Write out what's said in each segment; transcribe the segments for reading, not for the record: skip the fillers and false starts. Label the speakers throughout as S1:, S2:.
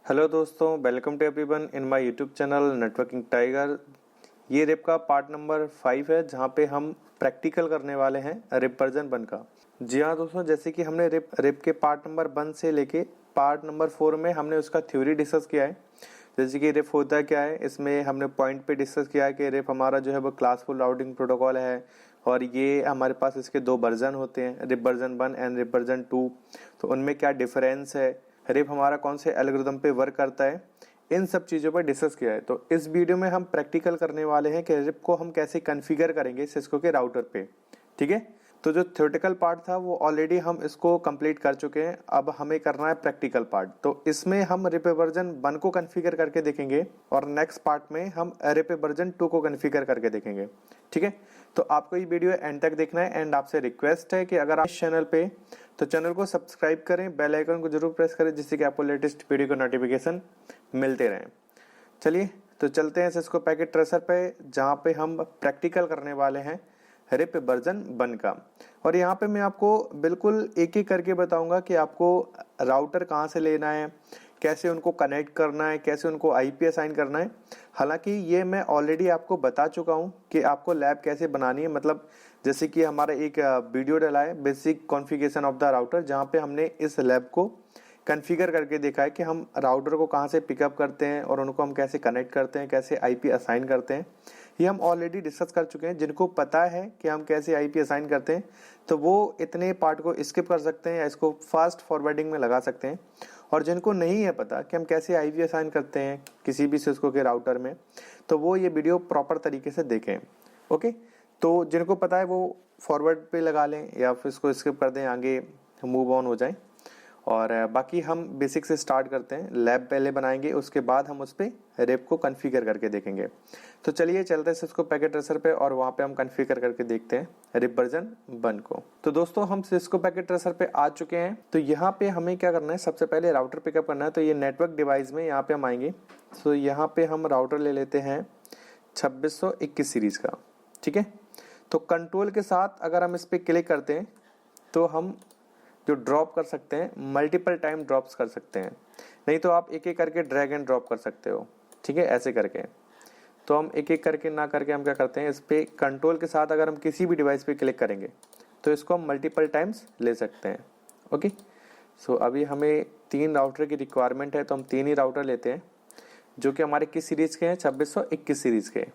S1: Hello दोस्तों, welcome to everyone in my YouTube channel networking tiger. ये RIP का part number 5 है जहाँ पे हम प्रैक्टिकल करने वाले हैं रिप वर्जन 1 का। जी हाँ दोस्तों, जैसे कि हमने रिप के पार्ट नंबर 1 से लेके पार्ट नंबर 4 में हमने उसका थ्योरी डिस्कस किया है। जैसे कि रिप होता क्या है, इसमें हमने पॉइंट पे डिस्कस किया है कि रिप हमारा जो है वो क्लासफुल राउटिंग प्रोटोकॉल है और ये हमारे पास इसके दो वर्जन होते हैं, RIP version 1 and RIP version 2। तो उनमें क्या डिफरेंस है, रिप हमारा कौन से एल्गोरिथम पे वर्क करता है, इन सब चीज़ों पर डिस्कस किया है। तो इस वीडियो में हम प्रैक्टिकल करने वाले हैं कि रिप को हम कैसे कॉन्फ़िगर करेंगे सिस्को के राउटर पे। ठीक है, तो जो थ्योरेटिकल पार्ट था वो ऑलरेडी हम इसको कंप्लीट कर चुके हैं। अब हमें करना है प्रैक्टिकल पार्ट। तो इसमें हम रिप वर्जन 1 को कॉन्फ़िगर करके देखेंगे और नेक्स्ट पार्ट में हम रिप वर्जन 2 को कॉन्फ़िगर करके देखेंगे। ठीक है, तो आपको ये वीडियो एंड तक देखना है एंड आपसे रिक्वेस्ट है कि अगर आप इस चैनल पे तो चैनल को सब्सक्राइब करें, बेल आइकन को जरूर प्रेस करें जिससे कि आपको लेटेस्ट वीडियो का नोटिफिकेशन मिलते रहें। चलिए तो चलते हैं सिस्को पैकेट ट्रेसर पे जहाँ पे हम प्रैक्टिकल करने वाले हैं रिप वर्जन 1 का। और यहाँ पे मैं आपको बिल्कुल एक एक करके बताऊंगा कि आपको राउटर कहाँ से लेना है, कैसे उनको कनेक्ट करना है, कैसे उनको आईपी असाइन करना है। हालांकि ये मैं ऑलरेडी आपको बता चुका हूँ कि आपको लैब कैसे बनानी है। मतलब जैसे कि हमारा एक वीडियो डला है basic configuration of the router, जहाँ पे हमने इस लैब को कॉन्फ़िगर करके देखा है कि हम राउटर को कहाँ से पिकअप करते हैं और उनको हम कैसे कनेक्ट करते हैं, कैसे आईपी असाइन करते हैं। ये हम ऑलरेडी डिस्कस कर चुके हैं। जिनको पता है कि हम कैसे आईपी असाइन करते हैं तो वो इतने पार्ट को स्किप कर सकते हैं या इसको फास्ट फॉरवर्डिंग में लगा सकते हैं। और जिनको नहीं है पता कि हम कैसे आईपी असाइन करते हैं किसी भी सिस्को के राउटर में, तो वो ये वीडियो प्रॉपर तरीके से देखें। ओके, तो जिनको पता है वो फॉरवर्ड पे लगा लें या फिर इसको स्किप कर दें, आगे मूव ऑन हो जाएं। और बाकी हम बेसिक से स्टार्ट करते हैं। लैब पहले बनाएंगे, उसके बाद हम उस पर रिप को कॉन्फ़िगर करके देखेंगे। तो चलिए चलते हैं सिस्को पैकेट ट्रेसर पे और वहाँ पे हम कॉन्फ़िगर करके देखते हैं रिप वर्जन 1 को। तो दोस्तों हम सिस्को पैकेट ट्रेसर पे आ चुके हैं। तो यहाँ पे हमें क्या करना है, सबसे पहले राउटर पिकअप करना है। तो ये नेटवर्क डिवाइस में यहाँ पे हम आएंगे। तो यहाँ पे हम राउटर ले लेते हैं 2621 सीरीज का। ठीक है, तो कंट्रोल के साथ अगर हम इस पर क्लिक करते हैं तो हम जो ड्रॉप कर सकते हैं, मल्टीपल टाइम ड्रॉप्स कर सकते हैं। नहीं तो आप एक एक करके ड्रैग एंड ड्रॉप कर सकते हो। ठीक है, ऐसे करके। तो हम एक एक करके ना करके हम क्या करते हैं, इस पे कंट्रोल के साथ अगर हम किसी भी डिवाइस पे क्लिक करेंगे तो इसको हम मल्टीपल टाइम्स ले सकते हैं। ओके, सो अभी हमें 3 राउटर की रिक्वायरमेंट है तो हम 3 ही राउटर लेते हैं जो कि हमारे किस सीरीज के हैं, 2621 सीरीज के।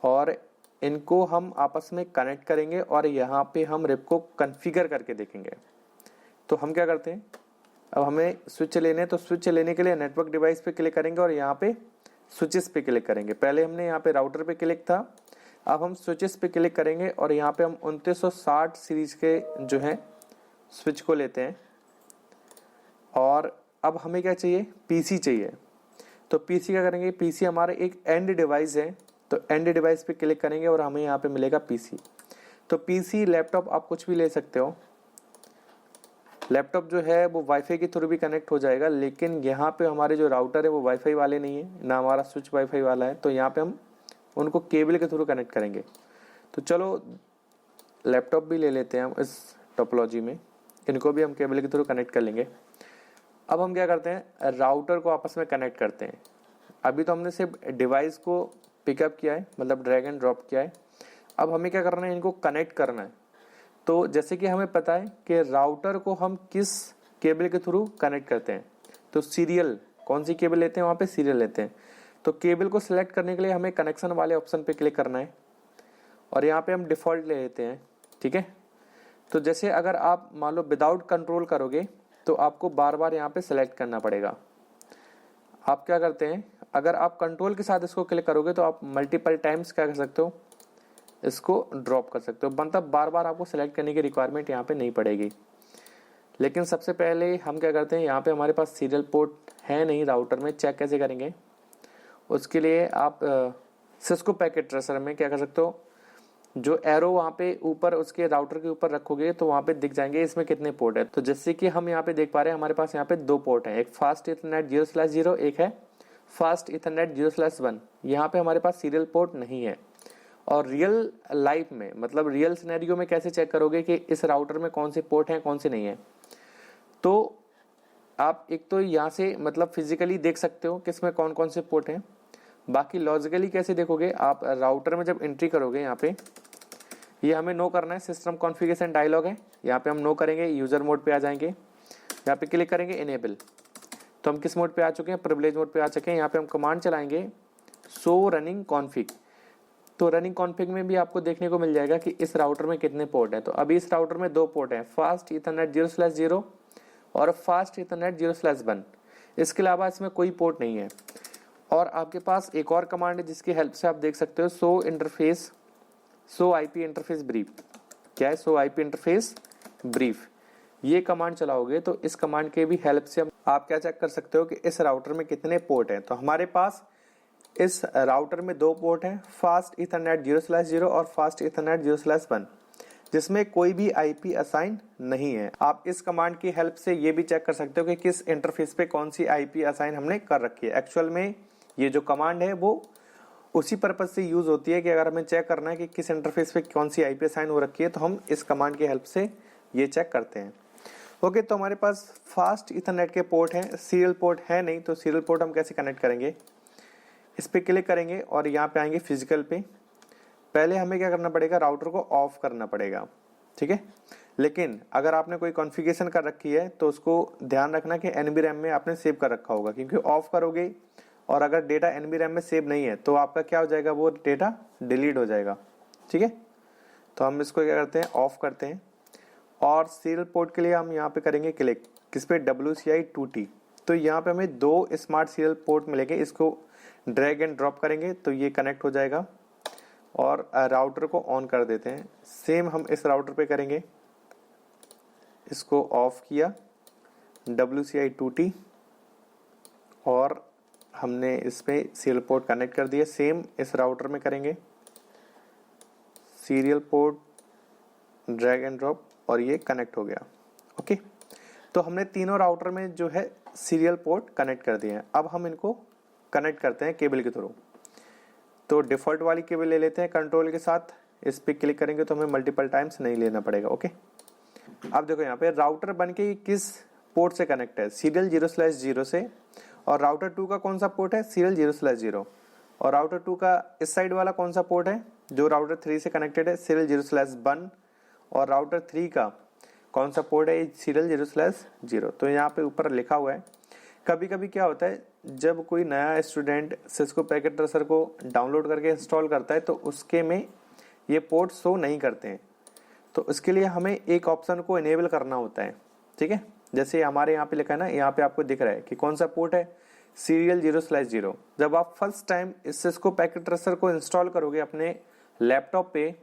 S1: और इनको हम आपस में कनेक्ट करेंगे और यहाँ पे हम रिप को कॉन्फ़िगर करके देखेंगे। तो हम क्या करते हैं, अब हमें स्विच लेने, तो स्विच लेने के लिए नेटवर्क डिवाइस पे क्लिक करेंगे और यहाँ पे स्विचेस पे क्लिक करेंगे। पहले हमने यहाँ पे राउटर पे क्लिक था, अब हम स्विचेस पे क्लिक करेंगे और यहाँ पे हम 2960 सीरीज के जो है स्विच को लेते हैं। और अब हमें क्या चाहिए, पीसी चाहिए। तो पीसी क्या करेंगे, पीसी हमारा एक एंड डिवाइस है, तो एंड डिवाइस पे क्लिक करेंगे और हमें यहाँ पे मिलेगा पीसी। तो पीसी लैपटॉप आप कुछ भी ले सकते हो। लैपटॉप जो है वो वाईफाई के थ्रू भी कनेक्ट हो जाएगा, लेकिन यहाँ पे हमारे जो राउटर है वो वाईफाई वाले नहीं है, ना हमारा स्विच वाईफाई वाला है। तो यहाँ पे हम उनको केबल के थ्रू कनेक्ट करेंगे। तो चलो लैपटॉप भी ले लेते हैं हम इस टोपोलॉजी में, इनको भी हम केबल के थ्रू कनेक्ट कर लेंगे। अब हम क्या करते हैं, राउटर को आपस में कनेक्ट करते हैं। अभी तो हमने सिर्फ डिवाइस को पिकअप किया है, मतलब ड्रैग एंड ड्रॉप किया है। अब हमें क्या करना है, इनको कनेक्ट करना है। तो जैसे कि हमें पता है कि राउटर को हम किस केबल के थ्रू कनेक्ट करते हैं, तो सीरियल, कौन सी केबल लेते हैं, वहाँ पे सीरियल लेते हैं। तो केबल को सिलेक्ट करने के लिए हमें कनेक्शन वाले ऑप्शन पे क्लिक करना है और यहाँ पे हम डिफ़ॉल्ट ले लेते हैं। ठीक है, तो जैसे अगर आप मान लो विदाउट कंट्रोल करोगे तो आपको बार बार यहाँ पे सिलेक्ट करना पड़ेगा। आप क्या करते हैं, अगर आप कंट्रोल के साथ इसको क्लिक करोगे तो आप मल्टीपल टाइम्स क्या कर सकते हो, इसको ड्रॉप कर सकते हो। मतलब बार बार आपको सेलेक्ट करने की रिक्वायरमेंट यहाँ पे नहीं पड़ेगी। लेकिन सबसे पहले हम क्या करते हैं, यहाँ पे हमारे पास सीरियल पोर्ट है नहीं राउटर में, चेक कैसे करेंगे। उसके लिए आप सिस्को पैकेट ट्रेसर में क्या कर सकते हो, जो एरो वहाँ पे ऊपर उसके राउटर के ऊपर रखोगे तो वहाँ पे दिख जाएंगे इसमें कितने पोर्ट है। तो जैसे कि हम यहाँ पे देख पा रहे हैं हमारे पास यहाँ पे 2 पोर्ट है, एक फास्ट इथरनेट 0/0, एक है फास्ट इथरनेट 0/1। यहाँ पे हमारे पास सीरियल पोर्ट नहीं है। और रियल लाइफ में, मतलब रियल सिनेरियो में कैसे चेक करोगे कि इस राउटर में कौन से पोर्ट हैं कौन से नहीं है। तो आप एक तो यहाँ से मतलब फिजिकली देख सकते हो कि इसमें कौन कौन से पोर्ट हैं। बाकी लॉजिकली कैसे देखोगे, आप राउटर में जब एंट्री करोगे, यहाँ पे ये हमें नो करना है, सिस्टम कॉन्फ़िगरेशन डायलॉग है, यहाँ पे हम नो करेंगे, यूजर मोड पे आ जाएंगे, यहाँ पे क्लिक करेंगे इनेबल। तो हम किस मोड पे आ चुके हैं, प्रिविलेज मोड पे आ चुके हैं। यहाँ पे हम कमांड चलाएंगे शो रनिंग कॉन्फिग। तो रनिंग कॉन्फिग में भी आपको देखने को मिल जाएगा कि इस राउटर में कितने पोर्ट हैं। तो अभी इस राउटर में 2 पोर्ट हैं, फास्ट ईथरनेट 0/0 और फास्ट ईथरनेट 0/1। इसके अलावा इसमें कोई पोर्ट नहीं है। और आपके पास एक और कमांड है जिसकी हेल्प से आप देख सकते हो शो आईपी इंटरफेस ब्रीफ। क्या है शो आईपी इंटरफेस ब्रीफ? ये कमांड चलाओगे तो इस कमांड के भी हेल्प से आप क्या चेक कर सकते हो कि इस राउटर में कितने पोर्ट हैं। तो हमारे पास इस राउटर में 2 पोर्ट हैं, फास्ट ईथरनेट 0/0 और फास्ट ईथरनेट 0/1, जिसमें कोई भी आईपी असाइन नहीं है। आप इस कमांड की हेल्प से ये भी चेक कर सकते हो कि किस इंटरफेस पे कौन सी आईपी असाइन हमने कर रखी है। एक्चुअल में ये जो कमांड है वो उसी पर्पज से यूज होती है कि अगर हमें चेक करना है कि किस इंटरफेस पे कौन सी आईपी असाइन हो रखी है, तो हम इस कमांड की हेल्प से ये चेक करते हैं। ओके, तो हमारे पास फास्ट ईथरनेट के पोर्ट हैं, सीरियल पोर्ट है नहीं, तो सीरियल पोर्ट हम कैसे कनेक्ट करेंगे? इस पे क्लिक करेंगे और यहाँ पे आएंगे फिजिकल पे। पहले हमें क्या करना पड़ेगा, राउटर को ऑफ करना पड़ेगा, ठीक है। लेकिन अगर आपने कोई कॉन्फ़िगरेशन कर रखी है तो उसको ध्यान रखना कि एनबी रैम में आपने सेव कर रखा होगा, क्योंकि ऑफ करोगे और अगर डेटा एनबी रैम में सेव नहीं है तो आपका क्या हो जाएगा, वो डेटा डिलीट हो जाएगा, ठीक है। तो हम इसको क्या करते हैं, ऑफ करते हैं। और सीरियल पोर्ट के लिए हम यहाँ पे करेंगे क्लिक, किस पे, WCI2T। तो यहाँ पे हमें 2 स्मार्ट सीरियल पोर्ट मिलेंगे, इसको ड्रैग एंड ड्रॉप करेंगे तो ये कनेक्ट हो जाएगा। और राउटर को ऑन कर देते हैं। सेम हम इस राउटर पे करेंगे, इसको ऑफ किया, WCI2T, और हमने इस पे सीरियल पोर्ट कनेक्ट कर दिया। सेम इस राउटर में करेंगे, serial port, drag and drop, और ये कनेक्ट हो गया। ओके, तो हमने तीनों राउटर में जो है सीरियल पोर्ट कनेक्ट कर दिए हैं। अब हम इनको कनेक्ट करते हैं केबल के थ्रू। तो डिफॉल्ट वाली केबल ले लेते हैं कंट्रोल के साथ, इस पे क्लिक करेंगे तो हमें मल्टीपल टाइम्स नहीं लेना पड़ेगा। ओके, अब देखो यहाँ पे राउटर बन के किस पोर्ट से कनेक्ट है, सीरियल 0/0 से। और राउटर 2 का कौन सा पोर्ट है, सीरियल 0/0। और राउटर 2 का इस साइड वाला कौन सा पोर्ट है, जो राउटर 3 से कनेक्टेड है, सीरियल 0/1। और राउटर 3 का कौन सा पोर्ट है, सीरियल 0/0। तो यहाँ पे ऊपर लिखा हुआ है। कभी कभी क्या होता है, जब कोई नया स्टूडेंट सिस्को पैकेट ट्रेसर को डाउनलोड करके इंस्टॉल करता है तो उसके में ये पोर्ट शो नहीं करते हैं। तो उसके लिए हमें एक ऑप्शन को इनेबल करना होता है, ठीक है। जैसे हमारे यहाँ पे लिखा है ना, यहाँ पे आपको दिख रहा है कि कौन सा पोर्ट है, सीरियल 0/0। जब आप फर्स्ट टाइम इस सिस्को पैकेट ट्रेसर को इंस्टॉल करोगे अपने लैपटॉप पे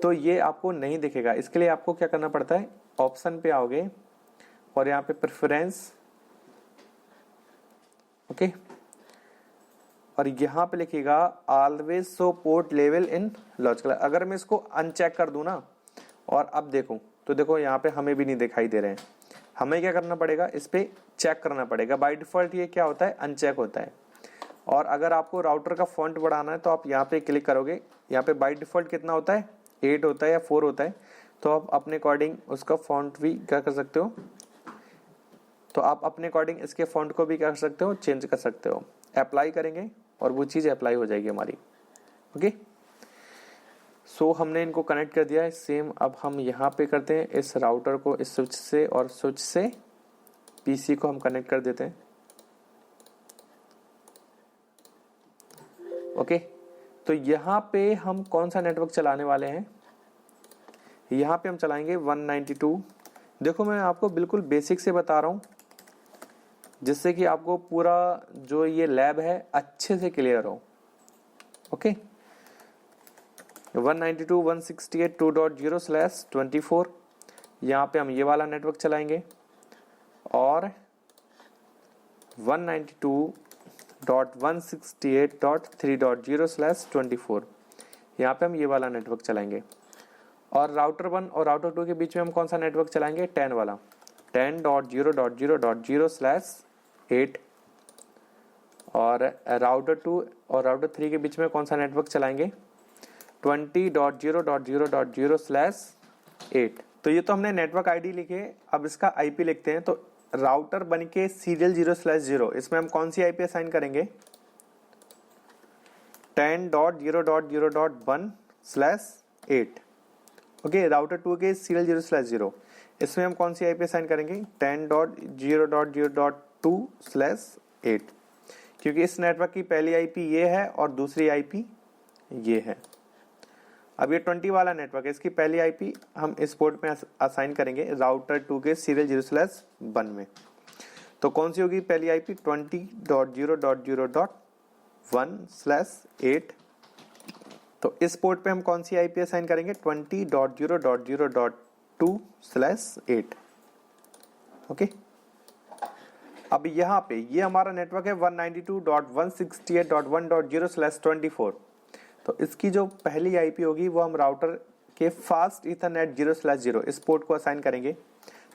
S1: तो ये आपको नहीं दिखेगा। इसके लिए आपको क्या करना पड़ता है, ऑप्शन पे आओगे और यहाँ पे प्रेफरेंस, ओके, और यहाँ पे लिखेगा always show port level in logical. अगर मैं इसको अनचेक कर दूं ना और अब देखूं तो देखो यहाँ पे हमें भी नहीं दिखाई दे रहे हैं। हमें क्या करना पड़ेगा, इस पे चेक करना पड़ेगा। बाय डिफॉल्ट ये क्या होता है, अनचेक होता है। और अगर आपको राउटर का फॉन्ट बढ़ाना है तो आप यहाँ पे क्लिक करोगे, यहाँ पे बाय डिफॉल्ट कितना होता है, 8 होता है या 4 होता है। तो आप अपने अकॉर्डिंग उसका फॉन्ट भी क्या कर सकते हो, तो आप अपने अकॉर्डिंग इसके फॉन्ट को भी क्या कर सकते हो, चेंज कर सकते हो। अप्लाई करेंगे और वो चीज़ अप्लाई हो जाएगी हमारी। ओके, सो हमने इनको कनेक्ट कर दिया है। सेम अब हम यहाँ पे करते हैं, इस राउटर को इस स्विच से और स्विच से पीसी को हम कनेक्ट कर देते हैं। ओके, तो यहाँ पे हम कौन सा नेटवर्क चलाने वाले हैं, यहाँ पे हम चलाएंगे 192। देखो मैं आपको बिल्कुल बेसिक से बता रहा हूँ जिससे कि आपको पूरा जो ये लैब है अच्छे से क्लियर हो। ओके, 192.168.2.0/24 यहाँ पे हम ये वाला नेटवर्क चलाएंगे। और 192.168.3.0/24 यहाँ पे हम ये वाला नेटवर्क चलाएंगे। और राउटर 1 और राउटर 2 के बीच में हम कौन सा नेटवर्क चलाएंगे, 10 वाला, 10.0.0.0/8। और राउटर 2 और राउटर 3 के बीच में कौन सा नेटवर्क चलाएंगे, 20.0.0.0/8। तो ये तो हमने नेटवर्क आईडी लिखे, अब इसका आईपी लिखते हैं। तो राउटर बन के सीरियल 0/0, इसमें हम कौन सी आईपी असाइन करेंगे? 10.0.0.1/8। ओके, राउटर 2 के सीरियल 0/0, इसमें हम कौन सी आईपी असाइन करेंगे? 10.0.0.2/8, क्योंकि इस नेटवर्क की पहली आईपी ये है और दूसरी आईपी ये है। अब ये 20 वाला नेटवर्क है, इसकी पहली आईपी हम इस पोर्ट में असाइन करेंगे राउटर 2 के सीरियल 0/1 में। तो कौन सी होगी पहली आईपी? 20.0.0.1/8। तो इस पोर्ट पे हम कौन सी आईपी असाइन करेंगे? 20.0.0.2/8। ओके, अब यहाँ पे ये हमारा नेटवर्क है 192.168.1.0/24। तो इसकी जो पहली आईपी होगी वो हम राउटर के फास्ट ईथरनेट 0/0 इस पोर्ट को असाइन करेंगे।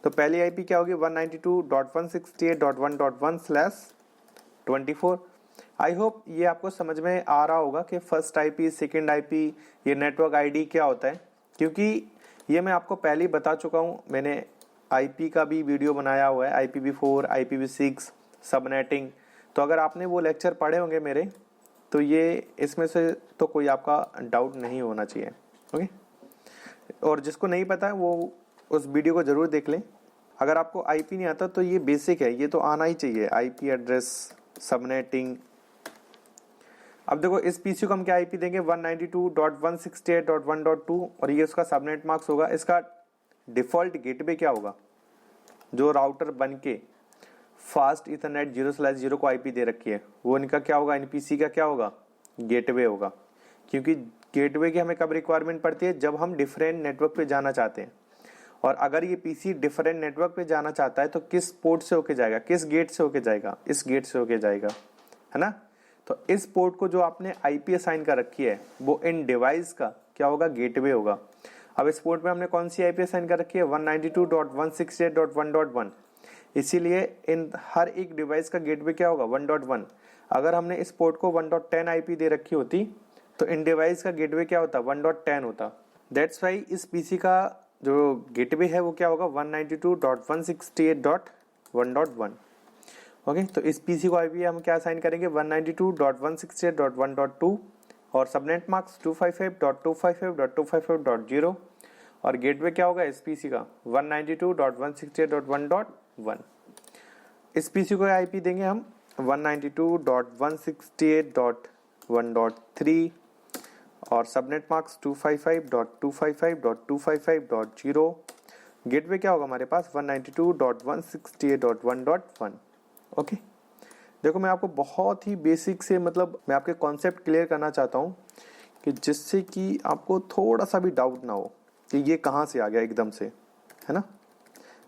S1: तो पहली आईपी क्या होगी? 192.168.1.1/24। आई होप ये आपको समझ में आ रहा होगा कि फर्स्ट आईपी, सेकंड आईपी, ये नेटवर्क आईडी क्या होता है, क्योंकि ये मैं आपको पहले ही बता चुका हूँ। मैंने आईपी का भी वीडियो बनाया हुआ है, IPv4, IPv6, सबनेटिंग। तो अगर आपने वो लेक्चर पढ़े होंगे मेरे, तो ये इसमें से तो कोई आपका डाउट नहीं होना चाहिए। ओके, और जिसको नहीं पता है वो उस वीडियो को जरूर देख लें। अगर आपको आईपी नहीं आता तो ये बेसिक है, ये तो आना ही चाहिए, आईपी एड्रेस, सबनेटिंग। अब देखो इस पीसी को हम क्या आईपी देंगे? 192.168.1.2 और ये उसका सबनेट मार्क्स होगा। इसका डिफॉल्ट गेटवे क्या होगा? जो राउटर बन के फास्ट इथरनेट 0/0 को आईपी दे रखी है, वो इनका क्या होगा? एनपीसी का क्या होगा? गेटवे होगा। क्योंकि गेटवे की हमें कब रिक्वायरमेंट पड़ती है? जब हम डिफरेंट नेटवर्क पे जाना चाहते हैं। और अगर ये पीसी डिफरेंट नेटवर्क पे जाना चाहता है तो किस पोर्ट से होके जाएगा? किस गेट से होके जाएगा? इस गेट से होके जाएगा, है ना? तो इस पोर्ट को जो आपने आईपी असाइन कर रखी है वो इन डिवाइस का क्या होगा? गेटवे होगा। अब इस पोर्ट में हमने कौन सी आईपी असाइन कर रखी है? 192.168.1.1। इसीलिए इन हर एक डिवाइस का गेटवे क्या होगा? 1.1। अगर हमने इस पोर्ट को 1.10 आईपी दे रखी होती तो इन डिवाइस का गेटवे क्या होता? 1.10 होता। दैट्स वाई इस पीसी का जो गेटवे है वो क्या होगा? 192.168.1.1। ओके, तो इस पीसी को आईपी हम क्या असाइन करेंगे? 192.168.1.2 और सबनेट मार्क्स 255.255.255.0 और गेटवे क्या होगा इस पीसी का? 192.168.1.1। इस पीसी को आईपी देंगे हम 192.168.1.3 और सबनेट मार्क्स 255.255.255.0। गेटवे क्या होगा हमारे पास? 192.168.1.1। ओके, देखो मैं आपको बहुत ही बेसिक से मतलब मैं आपके कॉन्सेप्ट क्लियर करना चाहता हूँ कि जिससे कि आपको थोड़ा सा भी डाउट ना हो कि ये कहाँ से आ गया एकदम से, है ना?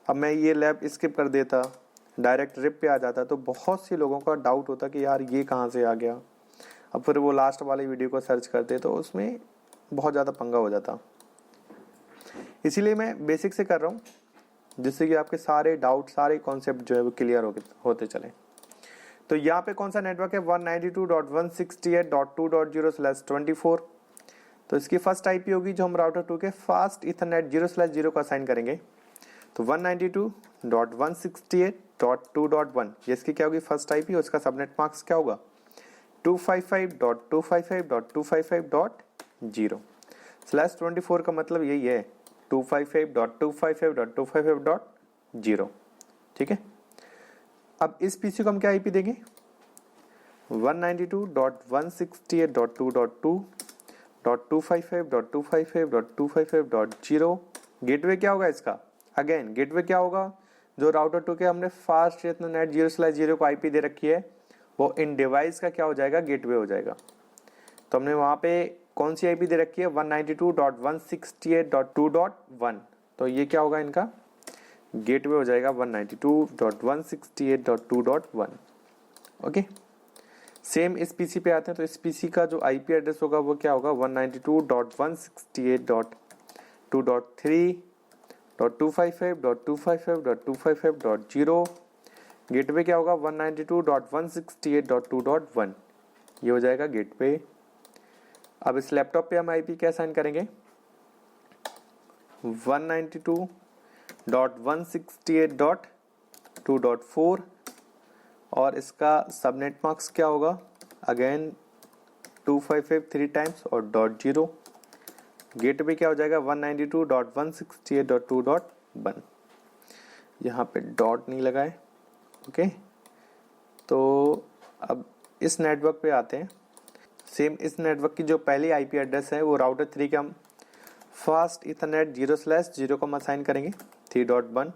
S1: अब मैं ये लैब स्किप कर देता, डायरेक्ट रिप पे आ जाता, तो बहुत से लोगों का डाउट होता कि यार ये कहाँ से आ गया। अब फिर वो लास्ट वाली वीडियो को सर्च करते तो उसमें बहुत ज़्यादा पंगा हो जाता। इसीलिए मैं बेसिक से कर रहा हूँ जिससे कि आपके सारे डाउट, सारे कॉन्सेप्ट जो है वो क्लियर होते चले। तो यहाँ पे कौन सा नेटवर्क है? 192.168.2.0/24। तो इसकी फर्स्ट आईपी होगी जो हम राउटर 2 के फास्ट इथरनेट 0/0 को असाइन करेंगे। तो 192.168.2.1 ये इसकी क्या होगी? First IP. और इसका सबनेट मार्क्स क्या होगा? 255.255.255.0/24 का मतलब यही है, 255.255.255.0। ठीक है, अब इस पीसी को हम क्या आईपी देंगे? 192.168.2.2.255.255.255.0। गेटवे क्या होगा इसका? अगेन गेटवे क्या होगा? जो राउटर 2 के हमने फास्ट इथरनेट 0/0 को आईपी दे रखी है वो इन डिवाइस का क्या हो जाएगा? गेटवे हो जाएगा। तो हमने वहां पे कौन सी आईपी दे रखी है? 192.168.2.1। तो ये क्या होगा? इनका गेटवे हो जाएगा 192.168.2.1। ओके, सेम इस पीसी पे आते हैं। तो इस पीसी का जो आईपी एड्रेस होगा वो क्या होगा? 192.168.2.3.255.255.255.0। गेटवे क्या होगा? 192.168.2.1। ये हो जाएगा गेटवे। अब इस लैपटॉप पे हम आईपी क्या असाइन करेंगे? 192.168.2.2 2.4 और इसका सबनेट मास्क क्या होगा, अगेन 255 3 टाइम्स और .0। गेटवे क्या हो जाएगा 192.168.2.1, यहाँ पे डॉट नहीं लगाए। ओके, तो अब इस नेटवर्क पे आते हैं। सेम इस नेटवर्क की जो पहली आईपी एड्रेस है वो राउटर 3 के हम फास्ट इथरनेट 0/0 को हम असाइन करेंगे 3.1,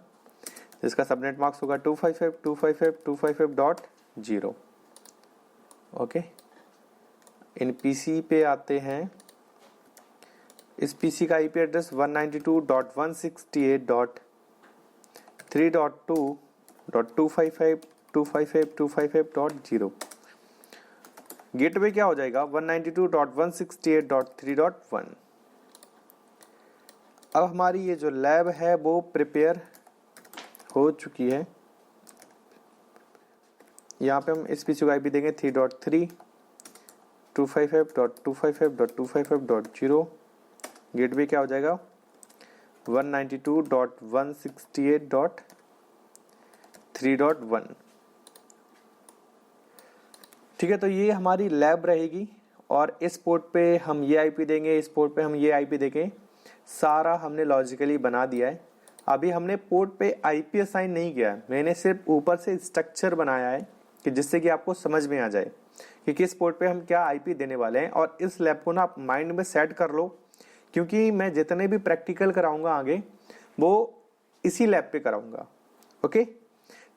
S1: जिसका सबनेट मार्क्स होगा 255.255.255.0। ओके, इन पीसी पे आते हैं। इस पीसी का आईपी एड्रेस 192.168.3.2.255.255.255.0। गेटवे क्या हो जाएगा 192.168.3.1। अब हमारी ये जो लैब है वो प्रिपेयर हो चुकी है। यहाँ पे हम इस पीसी को आईपी देंगे 3.3 255.255.255.0। गेटवे क्या हो जाएगा 192.168.3.1। ठीक है, तो ये हमारी लैब रहेगी और इस पोर्ट पे हम ये आईपी देंगे, इस पोर्ट पे हम ये आईपी देंगे। सारा हमने लॉजिकली बना दिया है। अभी हमने पोर्ट पे आईपी असाइन नहीं किया, मैंने सिर्फ ऊपर से स्ट्रक्चर बनाया है कि जिससे कि आपको समझ में आ जाए कि किस पोर्ट पे हम क्या आईपी देने वाले हैं। और इस लैब को ना आप माइंड में सेट कर लो, क्योंकि मैं जितने भी प्रैक्टिकल कराऊंगा आगे वो इसी लैब पे कराऊंगा। ओके,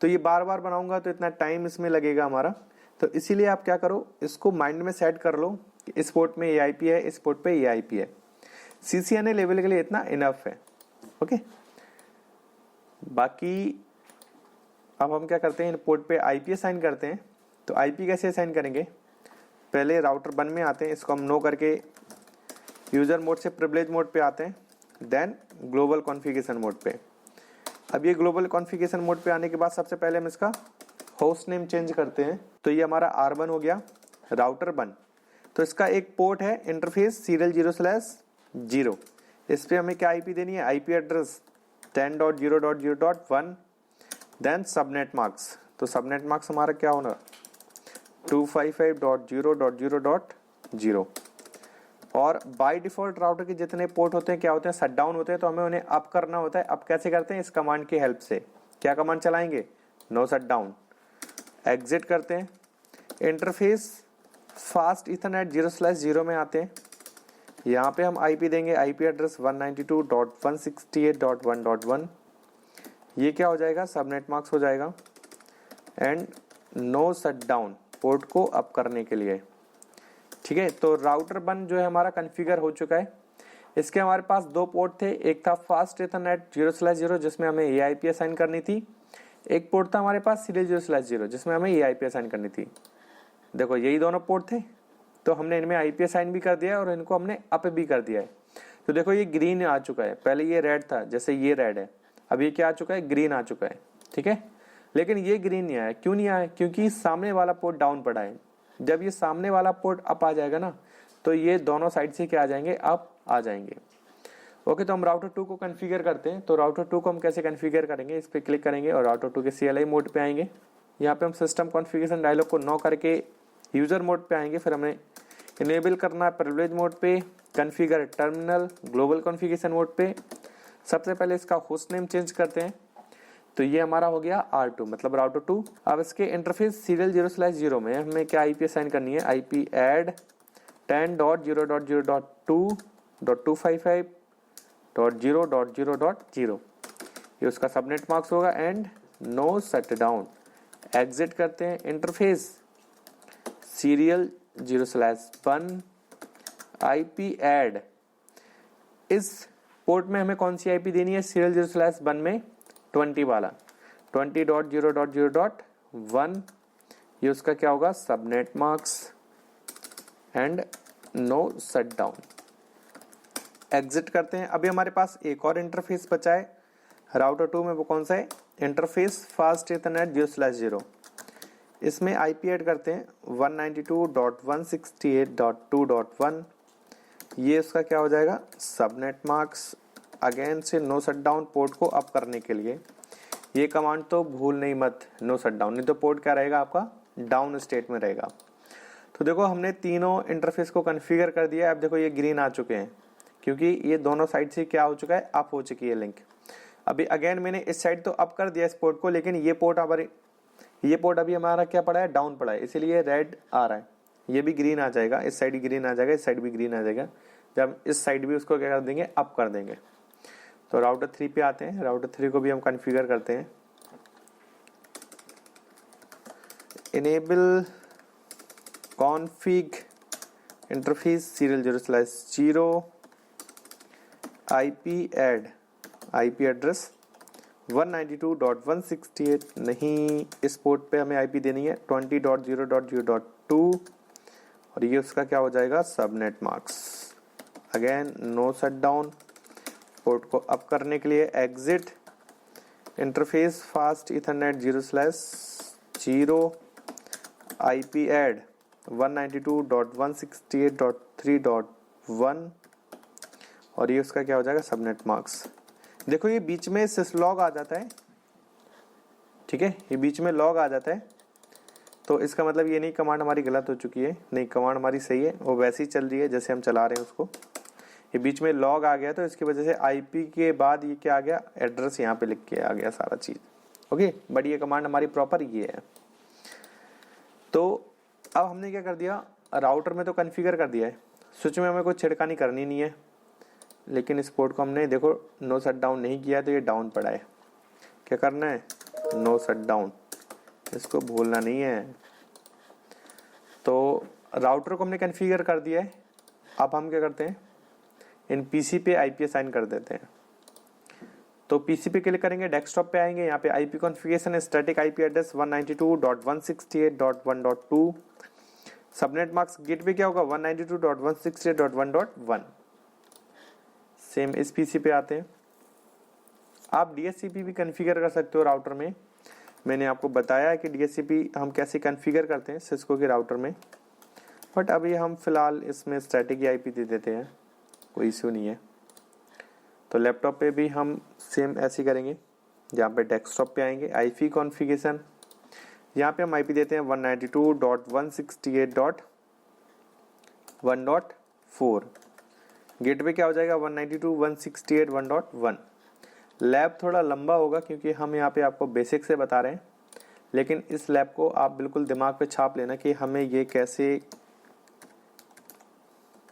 S1: तो ये बार बार बनाऊंगा तो इतना टाइम इसमें लगेगा हमारा, तो इसीलिए आप क्या करो, इसको माइंड में सेट कर लो कि इस पोर्ट में ये आईपी है, इस पोर्ट पे ये आईपी है। सीसीएनए लेवल के लिए इतना इनफ है। ओके, बाकी अब हम क्या करते हैं, इन पोर्ट पे आईपी असाइन करते हैं। तो आईपी कैसे असाइन करेंगे, पहले राउटर 1 में आते हैं, इसको हम नो करके यूजर मोड से प्रिविलेज मोड पे आते हैं, देन ग्लोबल कॉन्फ़िगरेशन मोड पे। अब ये ग्लोबल कॉन्फ़िगरेशन मोड पे आने के बाद सबसे पहले हम इसका होस्ट नेम चेंज करते हैं। तो ये हमारा R1 हो गया, राउटर 1। तो इसका एक पोर्ट है इंटरफेस सीरियल 0/0। इस पे हमें क्या आईपी देनी है, IP address 10.0.0.1, then subnet mask. तो सबनेट मार्क्स हमारा क्या होना 255.0.0.0। और बाय डिफॉल्ट राउटर के जितने पोर्ट होते हैं क्या होते हैं, शट डाउन होते हैं, तो हमें उन्हें अप करना होता है। अब कैसे करते हैं, इस कमांड की हेल्प से। क्या कमांड चलाएंगे, नो शट डाउन, एग्जिट करते हैं, इंटरफेस फास्ट इथरनेट 0/0 में आते हैं। यहाँ पे हम आईपी देंगे, आईपी एड्रेस 192.168.1.1। ये क्या हो जाएगा, सबनेट मार्क्स हो जाएगा, and no shut down port को अप करने के लिए। ठीक है, तो राउटर 1 जो है हमारा कॉन्फ़िगर हो चुका है। इसके हमारे पास 2 पोर्ट थे, एक था फास्ट इथरनेट 0/0 जिसमें हमें ये आईपी असाइन करनी थी, एक पोर्ट था हमारे पास सीरियल 0/0 जिसमें हमें ये आईपी असाइन करनी थी। देखो यही दोनों पोर्ट थे, तो हमने इनमें आईपी असाइन भी कर दिया है और इनको हमने अप भी कर दिया है। तो देखो ये ग्रीन आ चुका है, पहले ये रेड था, जैसे ये रेड है, अब ये क्या आ चुका है, ग्रीन आ चुका है। ठीक है, लेकिन ये ग्रीन नहीं आया, क्यों नहीं आया, क्योंकि सामने वाला पोर्ट डाउन पड़ा है। जब ये सामने वाला पोर्ट अप आ जाएगा ना, तो ये दोनों साइड से क्या आ जाएंगे, अप आ जाएंगे। ओके, तो हम राउटर 2 को कॉन्फ़िगर करते हैं। तो राउटर 2 को हम कैसे कॉन्फ़िगर करेंगे, इस पर क्लिक करेंगे और राउटर 2 के CLI मोड पे आएंगे। यहाँ पे हम सिस्टम कॉन्फ़िगरेशन डायलॉग को नो करके यूजर मोड पे आएंगे, फिर हमें इनेबल करना है प्रिविलेज मोड पे, configure terminal, global configuration mode पे। सबसे पहले इसका होस्ट नेम चेंज करते हैं, तो ये हमारा हो गया R2 मतलब राउटर 2। अब इसके इंटरफेस सीरियल 0/0 में हमें क्या आईपी असाइन करनी है, आईपी ऐड 10.0.0.255.0.0.0। ये उसका सबनेट मार्क्स होगा, and no shut down, exit करते हैं, इंटरफेस सीरियल 0/1 आईपी ऐड। इस पोर्ट में हमें कौन सी आईपी देनी है, सीरियल 0/1 में 20 वाला 20.0.0.1। ये उसका क्या होगा, subnet mask, and no shut down, exit करते हैं। अभी हमारे पास एक और इंटरफेस बचा है राउटर 2 में, वो कौन सा है, इंटरफेस फास्ट इथरनेट 0/0। इसमें आईपी ऐड करते हैं 192.168.2.1। ये इसका क्या हो जाएगा, सबनेट मार्क्स, अगेन से नो शट डाउन पोर्ट को अप करने के लिए। ये कमांड तो भूल नहीं मत, नो शट डाउन, नहीं तो पोर्ट क्या रहेगा आपका, डाउन स्टेट में रहेगा। तो देखो हमने तीनों इंटरफेस को कॉन्फ़िगर कर दिया। अब देखो ये ग्रीन आ चुके हैं क्योंकि ये दोनों साइड से क्या हो चुका है, अप हो चुकी है लिंक। अभी अगेन मैंने इस साइड तो अप कर दिया इस पोर्ट को, लेकिन ये पोर्ट अभी हमारा क्या पड़ा है, डाउन पड़ा है, इसीलिए रेड आ रहा है। ये भी ग्रीन आ जाएगा, इस साइड ग्रीन आ जाएगा, इस साइड भी ग्रीन आ जाएगा, जब इस साइड भी उसको क्या कर देंगे, अप कर देंगे। तो राउटर 3 पे आते हैं, राउटर 3 को भी हम कॉन्फ़िगर करते हैं। Enable config interface serial 0/0 IP add IP address 192.168 नहीं, इस पोर्ट पे हमें IP देनी है 20.0.0.2 और ये उसका क्या हो जाएगा, subnet mask. Again no shut down, port को अप करने के लिए exit interface fast ethernet 0/0 IP add 192.168.3.1 और ये उसका क्या हो जाएगा, सबनेट मास्क। देखो ये बीच में सिसलॉग आ जाता है, ठीक है, ये बीच में लॉग आ जाता है, तो इसका मतलब ये नहीं कमांड हमारी गलत हो चुकी है, नहीं कमांड हमारी सही है, वो वैसे ही चल रही है जैसे हम चला रहे हैं उसको। ये बीच में लॉग आ गया तो इसकी वजह से IP के बाद ये क्या आ गया, एड्रेस यहाँ पे लिख के आ गया सारा चीज। ओके, बट ये कमांड हमारी प्रॉपर ये है। तो अब हमने क्या कर दिया, राउटर में तो कॉन्फ़िगर कर दिया है, स्विच में हमें कोई छिड़कानी करनी नहीं है, लेकिन इस पोर्ट को हमने देखो नो शट डाउन नहीं किया तो ये डाउन पड़ा है। क्या करना है, नो शट डाउन, इसको भूलना नहीं है। तो राउटर को हमने कॉन्फ़िगर कर दिया है। अब हम क्या करते हैं, इन PC पे IP असाइन कर देते हैं। तो PC पे क्लिक करेंगे, डेस्कटॉप पे आएंगे, यहाँ पे IP configuration static IP address 192.168.1.2, subnet mask gateway क्या होगा 192.168.1.1। सेम इस PC पे आते हैं। आप DHCP भी कॉन्फ़िगर कर सकते हो राउटर में, मैंने आपको बताया है कि DHCP हम कैसे कॉन्फ़िगर करते हैं सिस्को के राउटर में, बट अभी हम फिलहाल इसमें स्टैटिक IP दे देते हैं, कोई इश्यू नहीं है। तो लैपटॉप पे भी हम सेम ऐसे ही करेंगे, जहाँ पे डेस्कटॉप पे आएंगे, IP कॉन्फ़िगरेशन, यहाँ पे हम IP देते हैं 192.168.1.4, गेटवे क्या हो जाएगा 192.168.1.1। लैब थोड़ा लंबा होगा क्योंकि हम यहाँ पे आपको बेसिक से बता रहे हैं, लेकिन इस लैब को आप बिल्कुल दिमाग पे छाप लेना कि हमें ये कैसे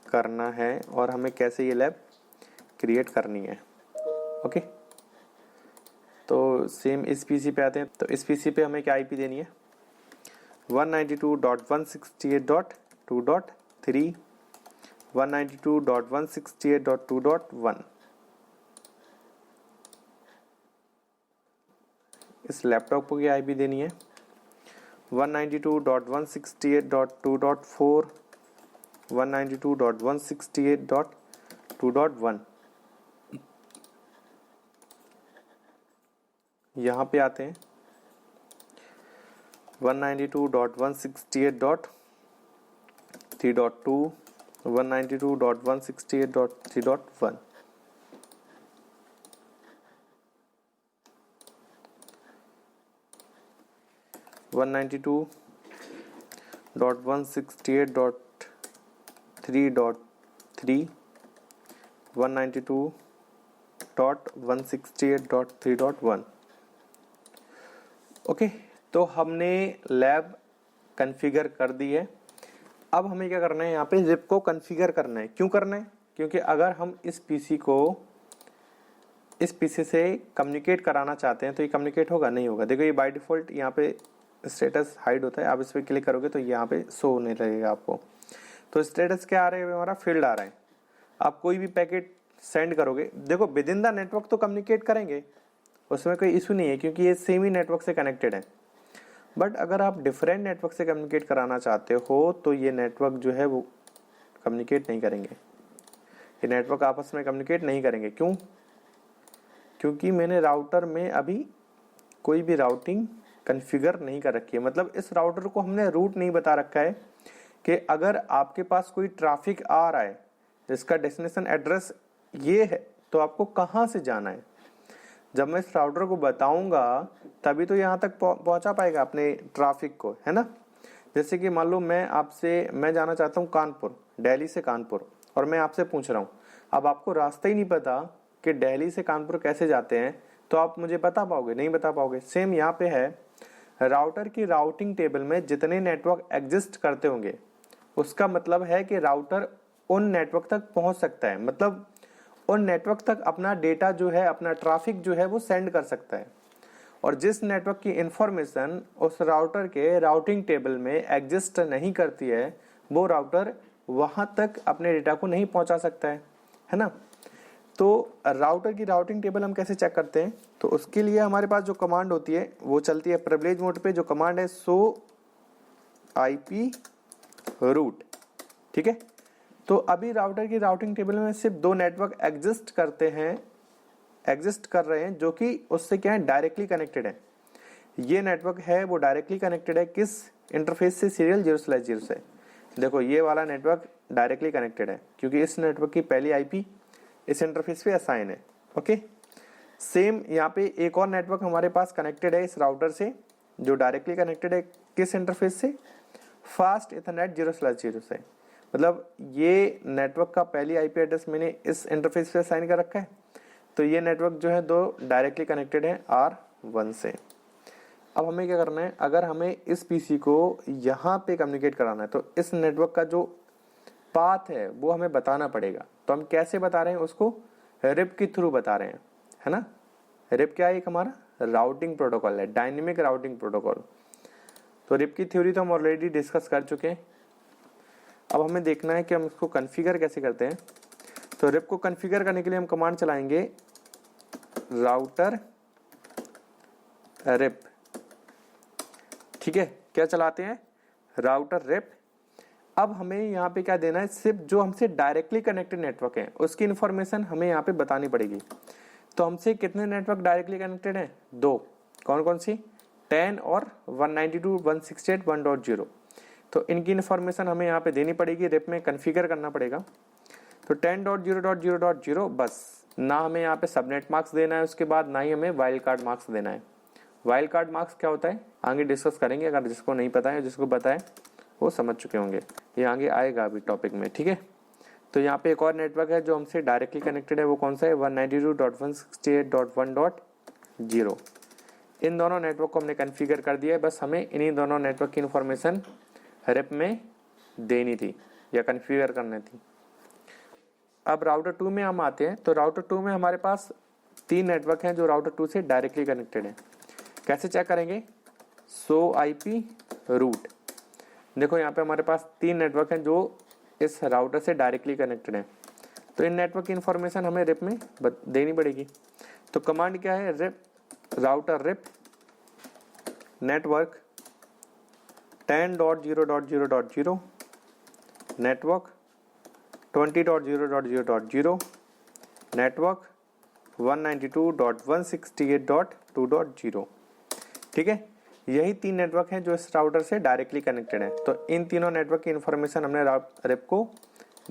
S1: करना है और हमें कैसे ये लैब क्रिएट करनी है। ओके, तो सेम इस PC पे आते हैं। तो इस PC पे हमें क्या IP देनी है 192.168.2.3 192.168.2.1। इस लैपटॉप को क्या IP देनी है 192.168.2.4 192.168.2.1। यहाँ पे आते हैं 192.168.3.2 192.168.3.1। वन 192.168.3.3 192.168.3.1। ओके, तो हमने लैब कॉन्फ़िगर कर दी है। अब हमें क्या करना है, यहाँ पे जिप को कॉन्फ़िगर करना है। क्यों करना है, क्योंकि अगर हम इस PC को इस PC से कम्युनिकेट कराना चाहते हैं तो ये कम्युनिकेट होगा, नहीं होगा। देखो ये बाय डिफ़ॉल्ट यहाँ पे स्टेटस हाइड होता है, आप इस पर क्लिक करोगे तो यहाँ पे शो होने लगेगा आपको। तो स्टेटस क्या आ रहा है, हमारा फील्ड आ रहा है। आप कोई भी पैकेट सेंड करोगे, देखो विद इन द नेटवर्क तो कम्युनिकेट करेंगे, उसमें कोई इशू नहीं है क्योंकि ये सेम ही नेटवर्क से कनेक्टेड है। बट अगर आप डिफरेंट नेटवर्क से कम्युनिकेट कराना चाहते हो तो ये नेटवर्क जो है वो कम्युनिकेट नहीं करेंगे, ये नेटवर्क आपस में कम्युनिकेट नहीं करेंगे। क्यों, क्योंकि मैंने राउटर में अभी कोई भी राउटिंग कॉन्फ़िगर नहीं कर रखी है। मतलब इस राउटर को हमने रूट नहीं बता रखा है कि अगर आपके पास कोई ट्रैफिक आ रहा है जिसका डेस्टिनेशन एड्रेस ये है तो आपको कहाँ से जाना है। जब मैं इस राउटर को बताऊंगा तभी तो यहाँ तक पहुंचा पाएगा अपने ट्रैफिक को, है ना। जैसे कि मान लो मैं जाना चाहता हूँ कानपुर, दिल्ली से कानपुर, और मैं आपसे पूछ रहा हूँ, अब आपको रास्ता ही नहीं पता कि दिल्ली से कानपुर कैसे जाते हैं, तो आप मुझे बता पाओगे? नहीं बता पाओगे। सेम यहाँ पे है, राउटर की राउटिंग टेबल में जितने नेटवर्क एग्जिस्ट करते होंगे उसका मतलब है कि राउटर उन नेटवर्क तक पहुंच सकता है, मतलब उन नेटवर्क तक अपना डेटा जो है, अपना ट्रैफिक जो है वो सेंड कर सकता है। और जिस नेटवर्क की इंफॉर्मेशन उस राउटर के राउटिंग टेबल में एग्जिस्ट नहीं करती है, वो राउटर वहां तक अपने डेटा को नहीं पहुंचा सकता है ना। तो राउटर की राउटिंग टेबल हम कैसे चेक करते हैं? तो उसके लिए हमारे पास जो कमांड होती है वो चलती है प्रिविलेज मोड पे। जो कमांड है शो आईपी रूट, ठीक है। तो अभी राउटर की राउटिंग टेबल में सिर्फ 2 नेटवर्क एग्जिस्ट कर रहे हैं जो कि उससे क्या है, डायरेक्टली कनेक्टेड है। ये नेटवर्क है वो डायरेक्टली कनेक्टेड है किस इंटरफेस से? सीरियल 0/0 से। देखो ये वाला नेटवर्क डायरेक्टली कनेक्टेड है क्योंकि इस नेटवर्क की पहली आईपी इस इंटरफेस पे असाइन है। ओके, सेम यहाँ पे एक और नेटवर्क हमारे पास कनेक्टेड है इस राउटर से, जो डायरेक्टली कनेक्टेड है किस इंटरफेस से? फास्ट इथरनेट 0/0 से। मतलब ये नेटवर्क का पहली आईपी एड्रेस मैंने इस इंटरफेस पे असाइन कर रखा है। तो ये नेटवर्क जो है 2 डायरेक्टली कनेक्टेड है R1 से। अब हमें क्या करना है, अगर हमें इस पीसी को यहाँ पे कम्युनिकेट कराना है तो इस नेटवर्क का जो पाथ है वो हमें बताना पड़ेगा। तो हम कैसे बता रहे हैं उसको? रिप के थ्रू बता रहे हैं, है ना। रिप क्या है? एक हमारा राउटिंग प्रोटोकॉल है, डायनेमिक राउटिंग प्रोटोकॉल। तो रिप की थ्योरी तो हम ऑलरेडी डिस्कस कर चुके हैं। अब हमें देखना है कि हम इसको कॉन्फ़िगर कैसे करते हैं। तो रिप को कॉन्फ़िगर करने के लिए हम कमांड चलाएंगे राउटर रिप, ठीक है। क्या चलाते हैं? Router RIP. अब हमें यहाँ पे क्या देना है, सिर्फ जो हमसे डायरेक्टली कनेक्टेड नेटवर्क है उसकी इंफॉर्मेशन हमें यहाँ पे बतानी पड़ेगी। तो हमसे कितने नेटवर्क डायरेक्टली कनेक्टेड हैं? 2। कौन कौन सी? 10 और 192.168.1.0। तो इनकी इंफॉर्मेशन हमें यहाँ पे देनी पड़ेगी, रिप में कॉन्फ़िगर करना पड़ेगा। तो 10.0.0.0 बस, ना हमें यहाँ पे सबनेट मार्क्स देना है उसके बाद, ना ही हमें वाइल्ड कार्ड मार्क्स देना है। वाइल्ड कार्ड मार्क्स क्या होता है आगे डिस्कस करेंगे, अगर जिसको नहीं पता है, जिसको पता है वो समझ चुके होंगे, ये आगे आएगा अभी टॉपिक में, ठीक है। तो यहाँ पे एक और नेटवर्क है जो हमसे डायरेक्टली कनेक्टेड है, वो कौन सा है? 192.168.1.0। इन दोनों नेटवर्क को हमने कॉन्फ़िगर कर दिया है, बस हमें इन्हीं दोनों नेटवर्क की इंफॉर्मेशन रिप में देनी थी या कॉन्फ़िगर करनी थी। अब राउटर 2 में हम आते हैं। तो राउटर 2 में हमारे पास 3 नेटवर्क हैं जो राउटर 2 से डायरेक्टली कनेक्टेड है। कैसे चेक करेंगे? Show IP root. देखो यहाँ पे हमारे पास 3 नेटवर्क हैं जो इस राउटर से डायरेक्टली कनेक्टेड हैं। तो इन नेटवर्क की इंफॉर्मेशन हमें रिप में देनी पड़ेगी। तो कमांड क्या है? RIP router RIP network 10.0.0.0 network 20.0.0.0 network 192.168.2.0, ठीक है। यही 3 नेटवर्क हैं जो इस राउटर से डायरेक्टली कनेक्टेड हैं। तो इन तीनों नेटवर्क की इंफॉर्मेशन हमने रिप को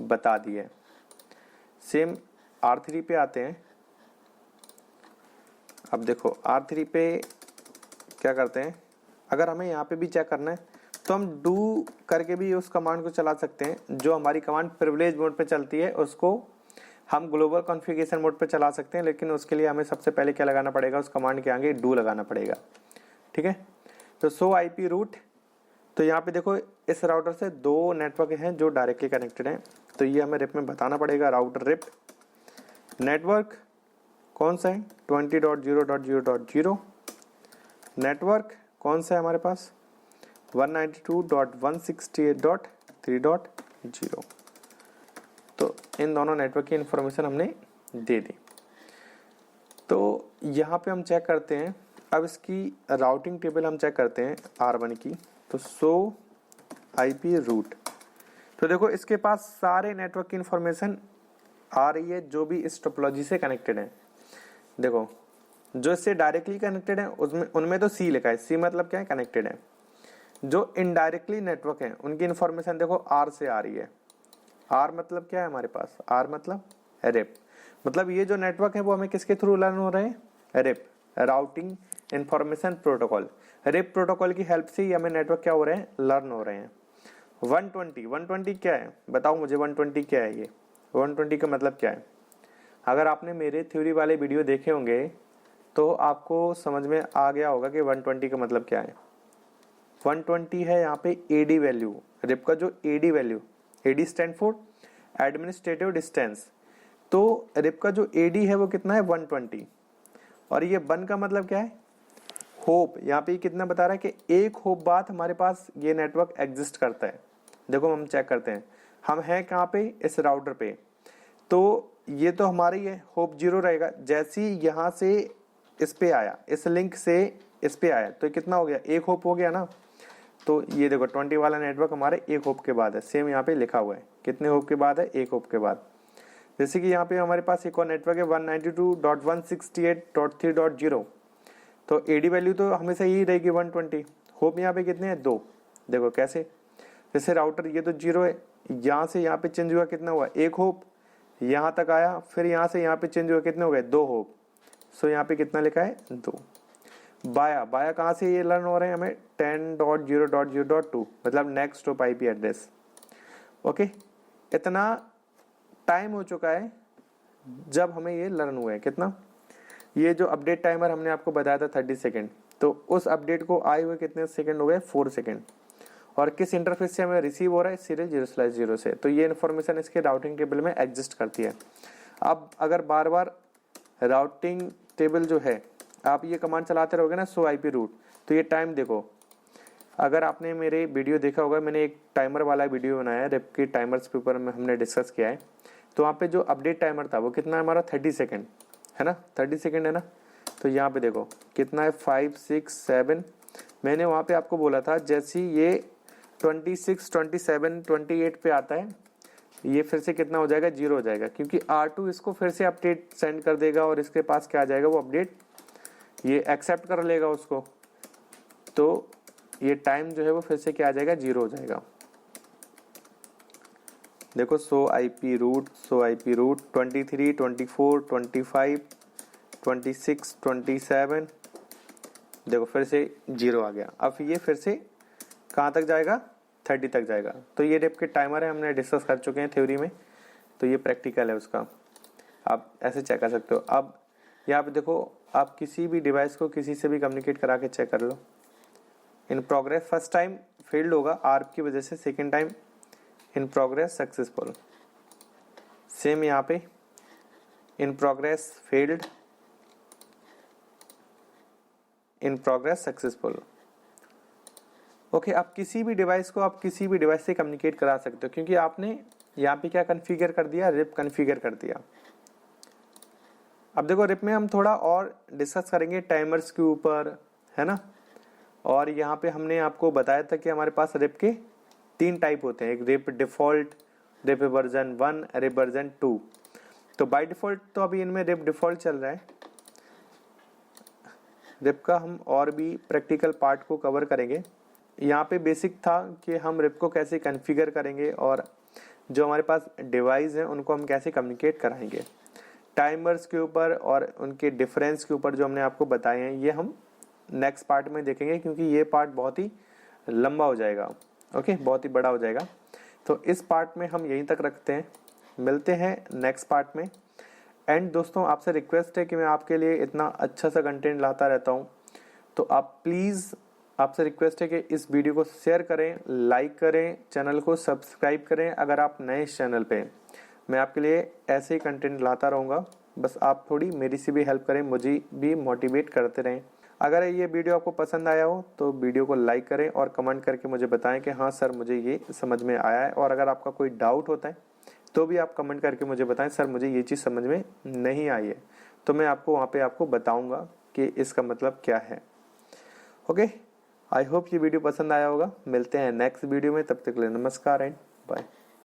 S1: बता दी है। सेम R3 पे आते हैं। अब देखो R3 पे क्या करते हैं, अगर हमें यहाँ पे भी चेक करना है तो हम डू करके भी उस कमांड को चला सकते हैं। जो हमारी कमांड प्रिविलेज मोड पे चलती है उसको हम ग्लोबल कॉन्फ़िगरेशन मोड पे चला सकते हैं, लेकिन उसके लिए हमें सबसे पहले क्या लगाना पड़ेगा? उस कमांड के आगे डू लगाना पड़ेगा, ठीक है। तो शो आईपी रूट, तो यहाँ पे देखो इस राउटर से 2 नेटवर्क हैं जो डायरेक्टली कनेक्टेड हैं, तो ये हमें रिप में बताना पड़ेगा। राउटर रिप नेटवर्क कौन सा है? 20.0.0.0 नेटवर्क कौन सा है हमारे पास? 192.168.3.0। तो इन दोनों नेटवर्क की इंफॉर्मेशन हमने दे दी। तो यहाँ पे हम चेक करते हैं, अब इसकी राउटिंग टेबल हम चेक करते हैं R1 की। तो शो आईपी रूट, तो देखो इसके पास सारे नेटवर्क की इंफॉर्मेशन आ रही है जो भी इस टोपोलॉजी से कनेक्टेड है। देखो जो इससे डायरेक्टली कनेक्टेड है उसमें उनमें तो C लिखा है, C मतलब क्या है? कनेक्टेड है। जो इनडायरेक्टली नेटवर्क है उनकी इंफॉर्मेशन देखो R से आ रही है। R मतलब क्या है हमारे पास? R मतलब रिप। मतलब ये जो नेटवर्क है वो हमें किसके थ्रू लर्न हो रहे हैं? RIP, routing information protocol. RIP protocol की हेल्प से ही हमें नेटवर्क क्या हो रहे हैं, लर्न हो रहे हैं। 120 क्या है, बताओ मुझे 120 क्या है ये, 120 का मतलब क्या है। अगर आपने मेरे थ्योरी वाले वीडियो देखे होंगे तो आपको समझ में आ गया होगा कि 120 का मतलब क्या है। 120 है यहाँ पे एडी वैल्यू, रिप का जो AD value, AD stand for administrative distance, तो रिप का जो एडी है वो कितना है 120। और ये 1 का मतलब क्या है, होप। यहाँ पे कितना बता रहा है कि एक होप बाद हमारे पास ये नेटवर्क एग्जिस्ट करता है। देखो हम चेक करते हैं, हम हैं कहाँ पे, इस राउटर पे, तो ये तो हमारा ही है, होप 0 रहेगा। जैसे ही यहाँ से इस पे आया, इस लिंक से इस पे आया, तो कितना हो गया, एक होप हो गया ना। तो ये देखो 20 वाला नेटवर्क हमारे एक होप के बाद है, सेम यहाँ पे लिखा हुआ है, कितने होप के बाद है, एक होप के बाद। जैसे कि यहाँ पे हमारे पास एक और नेटवर्क है 192.168.3.0, तो एडी वैल्यू तो हमेशा यही रहेगी 120। होप यहाँ पे कितने हैं, 2। देखो कैसे, जैसे राउटर ये तो 0 है, यहाँ से यहाँ पे चेंज हुआ, कितना हुआ, एक होप, यहाँ तक आया, फिर यहाँ से यहाँ पे चेंज हुआ, कितने हो गए, 2 होप। सो यहाँ पे कितना लिखा है, 2। बाया कहाँ से ये लर्न हो रहे हैं हमें, 10.0.0.2, मतलब next hop IP address. Okay, इतना टाइम हो चुका है जब हमें ये लर्न हुआ है, कितना, ये जो अपडेट टाइमर हमने आपको बताया था 30 सेकेंड, तो उस अपडेट को आए हुए कितने सेकंड हो गए, 4 सेकंड। और किस इंटरफेस से हमें रिसीव हो रहा है, सीरियल 0/0 से। तो ये इन्फॉर्मेशन इसके राउटिंग टेबल में एग्जिस्ट करती है। अब अगर बार बार राउटिंग टेबल जो है, आप ये कमांड चलाते रहोगे ना, शो आईपी रूट, तो ये टाइम देखो, अगर आपने मेरे वीडियो देखा होगा, मैंने एक टाइमर वाला वीडियो बनाया है, रिप के टाइमर्स के ऊपर में हमने डिस्कस किया है। तो वहाँ पे जो अपडेट टाइमर था वो कितना है हमारा, 30 सेकेंड है ना, 30 सेकेंड है ना। तो यहाँ पे देखो कितना है, 5, 6, 7। मैंने वहाँ पे आपको बोला था जैसे ही ये 26, 27, 28 पे आता है, ये फिर से कितना हो जाएगा, 0 हो जाएगा, क्योंकि R2 इसको फिर से अपडेट सेंड कर देगा और इसके पास क्या आ जाएगा, वो अपडेट ये एक्सेप्ट कर लेगा उसको, तो ये टाइम जो है वो फिर से क्या आ जाएगा, 0 हो जाएगा। देखो शो आईपी रूट 23, 24, 25, 26, 27, देखो फिर से 0 आ गया। अब ये फिर से कहाँ तक जाएगा, 30 तक जाएगा। तो ये रिप के टाइमर है, हमने डिस्कस कर चुके हैं थ्योरी में, तो ये प्रैक्टिकल है उसका, आप ऐसे चेक कर सकते हो। अब यहाँ पे देखो, आप किसी भी डिवाइस को किसी से भी कम्युनिकेट करा के चेक कर लो। In progress, first time failed होगा आर्प की वजह से, second time in progress successful. Same यहाँ पे in progress failed, in progress successful. Okay, आप किसी भी डिवाइस को आप किसी भी डिवाइस से कम्युनिकेट करा सकते हो, क्योंकि आपने यहाँ पे क्या कॉन्फ़िगर कर दिया, रिप कॉन्फ़िगर कर दिया। अब देखो रिप में हम थोड़ा और डिस्कस करेंगे टाइमर्स के ऊपर, है ना। और यहाँ पे हमने आपको बताया था कि हमारे पास रिप के 3 टाइप होते हैं, एक RIP default, RIP version 1, RIP version 2। तो बाय डिफॉल्ट तो अभी इनमें रिप डिफॉल्ट चल रहा है। रिप का हम और भी प्रैक्टिकल पार्ट को कवर करेंगे। यहाँ पे बेसिक था कि हम रिप को कैसे कॉन्फ़िगर करेंगे और जो हमारे पास डिवाइस हैं उनको हम कैसे कम्युनिकेट कराएंगे। टाइमर्स के ऊपर और उनके डिफरेंस के ऊपर जो हमने आपको बताए हैं, ये हम नेक्स्ट पार्ट में देखेंगे, क्योंकि ये पार्ट बहुत ही लंबा हो जाएगा, ओके, बहुत ही बड़ा हो जाएगा। तो इस पार्ट में हम यहीं तक रखते हैं, मिलते हैं नेक्स्ट पार्ट में। एंड दोस्तों, आपसे रिक्वेस्ट है कि मैं आपके लिए इतना अच्छा सा कंटेंट लाता रहता हूँ, तो आप प्लीज़, आपसे रिक्वेस्ट है कि इस वीडियो को शेयर करें, लाइक करें, चैनल को सब्सक्राइब करें अगर आप नए इस चैनल पे। मैं आपके लिए ऐसे ही कंटेंट लाता रहूँगा, बस आप थोड़ी मेरी से भी हेल्प करें, मुझे भी मोटिवेट करते रहें। अगर ये वीडियो आपको पसंद आया हो तो वीडियो को लाइक करें और कमेंट करके मुझे बताएं कि हाँ सर मुझे ये समझ में आया है। और अगर आपका कोई डाउट होता है तो भी आप कमेंट करके मुझे बताएं, सर मुझे ये चीज़ समझ में नहीं आई है, तो मैं आपको वहाँ पे आपको बताऊँगा कि इसका मतलब क्या है। ओके, आई होप ये वीडियो पसंद आया होगा। मिलते हैं नेक्स्ट वीडियो में, तब तक के लिए नमस्कार एंड बाय।